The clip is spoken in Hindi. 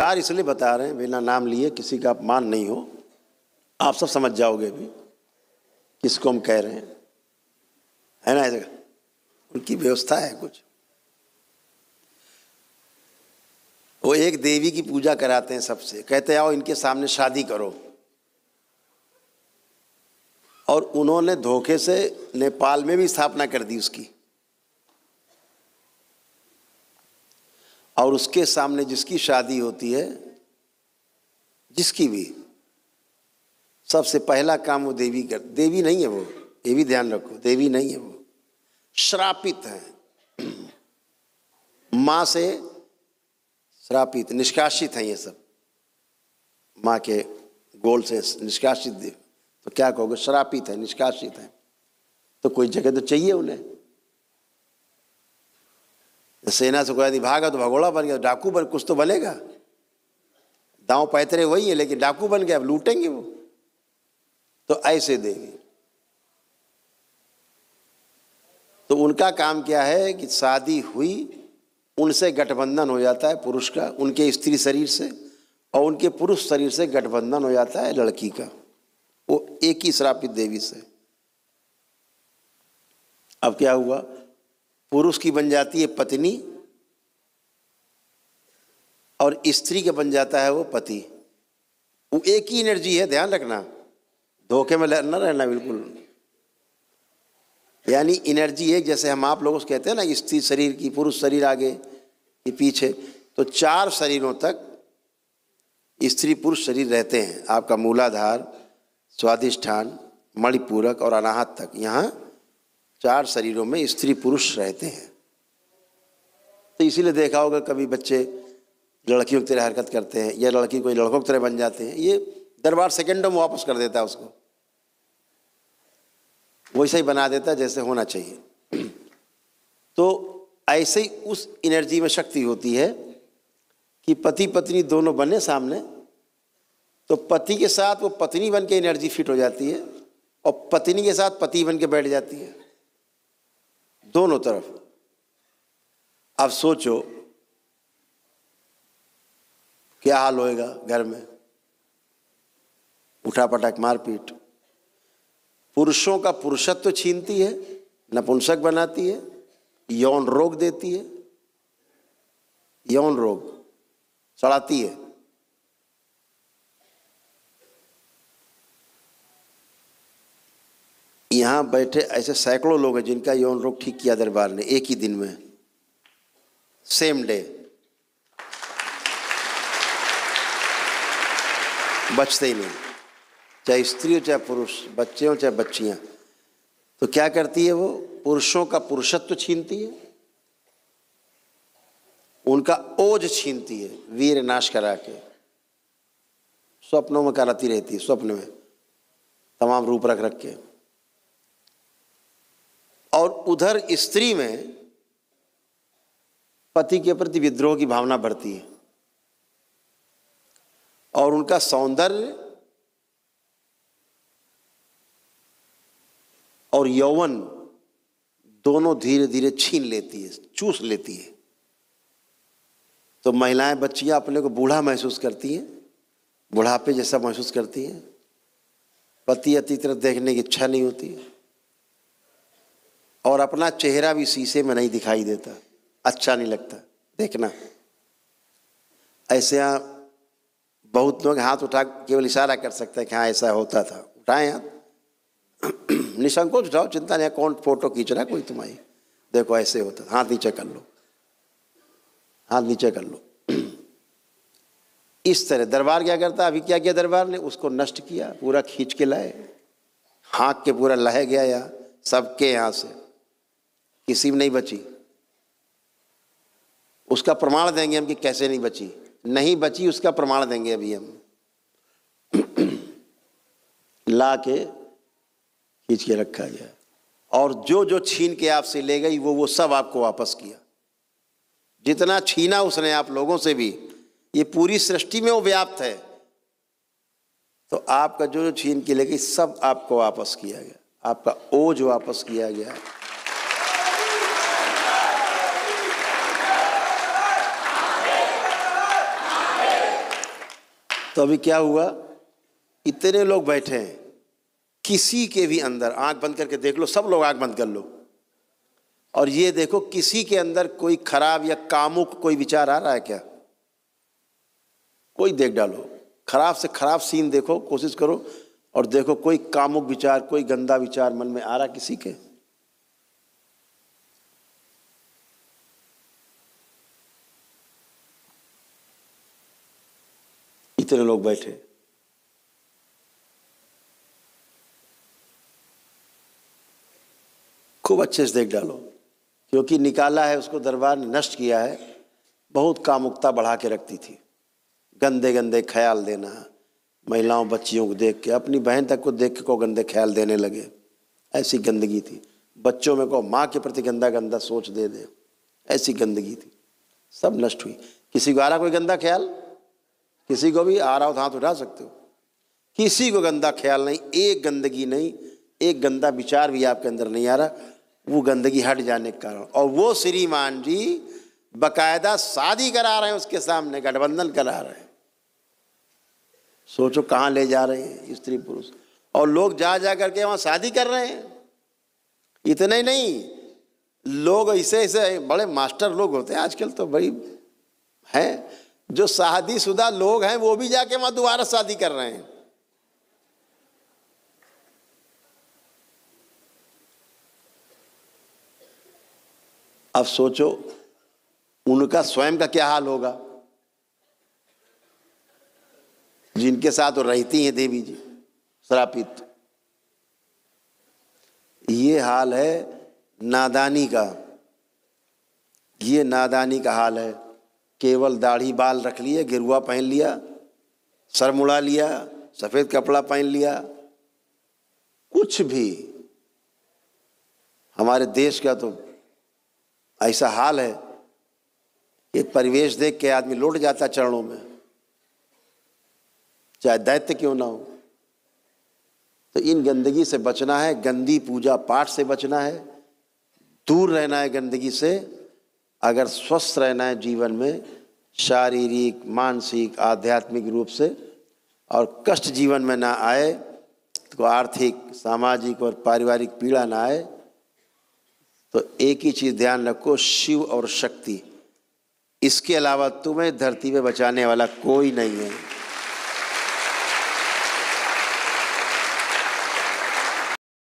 प्रकार इसलिए बता रहे हैं, बिना नाम लिए, किसी का अपमान नहीं हो, आप सब समझ जाओगे भी किसको हम कह रहे हैं, है ना। ऐसे उनकी व्यवस्था है कुछ। वो एक देवी की पूजा कराते हैं सबसे, कहते आओ इनके सामने शादी करो, और उन्होंने धोखे से नेपाल में भी स्थापना कर दी उसकी, और उसके सामने जिसकी शादी होती है, जिसकी भी, सबसे पहला काम वो देवी कर, देवी नहीं है वो, ये भी ध्यान रखो, देवी नहीं है वो, श्रापित है, माँ से श्रापित, निष्कासित हैं ये सब, माँ के गोल से निष्कासित देव, तो क्या कहोगे, श्रापित है, निष्कासित है, तो कोई जगह तो चाहिए उन्हें। सेना से कोई आदमी भागा तो भगोड़ा बन गया, डाकू बन, कुछ तो बनेगा, दांव पैतरे वही है लेकिन डाकू बन गया, अब लूटेंगे वो। तो ऐसे देवी, तो उनका काम क्या है कि शादी हुई, उनसे गठबंधन हो जाता है पुरुष का, उनके स्त्री शरीर से, और उनके पुरुष शरीर से गठबंधन हो जाता है लड़की का, वो एक ही श्रापित देवी से। अब क्या हुआ, पुरुष की बन जाती है पत्नी, और स्त्री के बन जाता है वो पति। वो एक ही एनर्जी है, ध्यान रखना, धोखे में न रहना बिल्कुल। यानी एनर्जी एक, जैसे हम आप लोगों से कहते हैं ना, स्त्री शरीर की, पुरुष शरीर आगे कि पीछे, तो 4 शरीरों तक स्त्री पुरुष शरीर रहते हैं। आपका मूलाधार, स्वादिष्ठान, मणिपूरक और अनाहत तक, यहाँ 4 शरीरों में स्त्री पुरुष रहते हैं। तो इसीलिए देखा होगा कभी बच्चे लड़कियों की तरह हरकत करते हैं, या लड़की कोई लड़कों की तरह बन जाते हैं, ये दरबार सेकंडों में वापस कर देता है उसको, वैसे ही बना देता है जैसे होना चाहिए। तो ऐसे ही उस एनर्जी में शक्ति होती है कि पति पत्नी दोनों बने सामने, तो पति के साथ वो पत्नी बन के एनर्जी फिट हो जाती है, और पत्नी के साथ पति बन के बैठ जाती है, दोनों तरफ। अब सोचो क्या हाल होएगा घर में, उठापटक मारपीट, पुरुषों का पुरुषत्व छीनती है, नपुंसक बनाती है, यौन रोग देती है, यौन रोग सड़ाती है। यहां बैठे ऐसे सैकड़ों लोग हैं जिनका यौन रोग ठीक किया दरबार ने, एक ही दिन में, सेम डे, बचते ही नहीं, चाहे स्त्री हो चाहे पुरुष, बच्चे हो चाहे बच्चियां। तो क्या करती है वो, पुरुषों का पुरुषत्व छीनती है, उनका ओज छीनती है, वीर नाश करा के, स्वप्नों में कराती रहती है, स्वप्न में तमाम रूप रख रख के। और उधर स्त्री में पति के प्रति विद्रोह की भावना बढ़ती है, और उनका सौंदर्य और यौवन दोनों धीरे धीरे छीन लेती है, चूस लेती है। तो महिलाएं, बच्चियां अपने को बूढ़ा महसूस करती हैं, बुढ़ापे जैसा महसूस करती हैं, पति अति तरफ देखने की इच्छा नहीं होती, और अपना चेहरा भी शीशे में नहीं दिखाई देता, अच्छा नहीं लगता देखना। ऐसे यहाँ बहुत लोग हाथ उठा केवल इशारा कर सकते हैं कि हाँ ऐसा होता था, उठाएं हाथ, निसंकोच उठाओ, चिंता नहीं, कौन फोटो खींच रहा है कोई तुम्हारी, देखो ऐसे होता, हाथ नीचे कर लो, हाथ नीचे कर लो। इस तरह दरबार क्या करता, अभी क्या किया दरबार ने, उसको नष्ट किया, पूरा खींच के लाए, हाँक के पूरा लह गया यहाँ सबके, यहाँ से किसी में नहीं बची। उसका प्रमाण देंगे हम कि कैसे नहीं बची, नहीं बची उसका प्रमाण देंगे अभी हम। ला के खींच के रखा गया, और जो जो छीन के आपसे ले गई वो सब आपको वापस किया। जितना छीना उसने आप लोगों से भी, ये पूरी सृष्टि में वो व्याप्त है, तो आपका जो जो छीन के ले गई सब आपको वापस किया गया, आपका ओज वापस किया गया। तो अभी क्या हुआ, इतने लोग बैठे हैं, किसी के भी अंदर, आंख बंद करके देख लो, सब लोग आंख बंद कर लो, और ये देखो किसी के अंदर कोई खराब या कामुक कोई विचार आ रहा है क्या? कोई देख डालो, खराब से खराब सीन देखो, कोशिश करो और देखो कोई कामुक विचार, कोई गंदा विचार मन में आ रहा किसी के? इतने लोग बैठे, खूब अच्छे से देख डालो, क्योंकि निकाला है उसको, दरबार ने नष्ट किया है। बहुत कामुकता बढ़ा के रखती थी, गंदे गंदे ख्याल देना, महिलाओं बच्चियों को देख के, अपनी बहन तक को देख के को गंदे ख्याल देने लगे, ऐसी गंदगी थी। बच्चों में को माँ के प्रति गंदा गंदा सोच दे, ऐसी गंदगी थी, सब नष्ट हुई। किसी को आ रहा कोई गंदा ख्याल? किसी को भी आ रहा हो तो हाथ उठा सकते हो। किसी को गंदा ख्याल नहीं, एक गंदगी नहीं, एक गंदा विचार भी आपके अंदर नहीं आ रहा, वो गंदगी हट जाने के कारण। और वो श्रीमान जी बकायदा शादी करा रहे हैं, उसके सामने गठबंधन करा रहे हैं। सोचो कहाँ ले जा रहे हैं स्त्री पुरुष, और लोग जा जा करके वहाँ शादी कर रहे हैं। इतना ही नहीं, लोग ऐसे ऐसे बड़े मास्टर लोग होते हैं आजकल तो, बड़ी हैं जो शादीशुदा लोग हैं वो भी जाके वहाँ दोबारा शादी कर रहे हैं। अब सोचो उनका स्वयं का क्या हाल होगा, जिनके साथ वो रहती हैं देवी जी श्रापित। ये हाल है नादानी का, ये नादानी का हाल है। केवल दाढ़ी बाल रख लिए, गिरुआ पहन लिया, सर मुड़ा लिया, सफेद कपड़ा पहन लिया, कुछ भी। हमारे देश का तो ऐसा हाल है कि परिवेश देख के आदमी लौट जाता चरणों में, चाहे दैत्य क्यों ना हो। तो इन गंदगी से बचना है, गंदी पूजा पाठ से बचना है, दूर रहना है गंदगी से। अगर स्वस्थ रहना है जीवन में, शारीरिक मानसिक आध्यात्मिक रूप से, और कष्ट जीवन में ना आए, तो आर्थिक सामाजिक और पारिवारिक पीड़ा ना आए, तो एक ही चीज़ ध्यान रखो, शिव और शक्ति, इसके अलावा तुम्हें धरती पे बचाने वाला कोई नहीं है।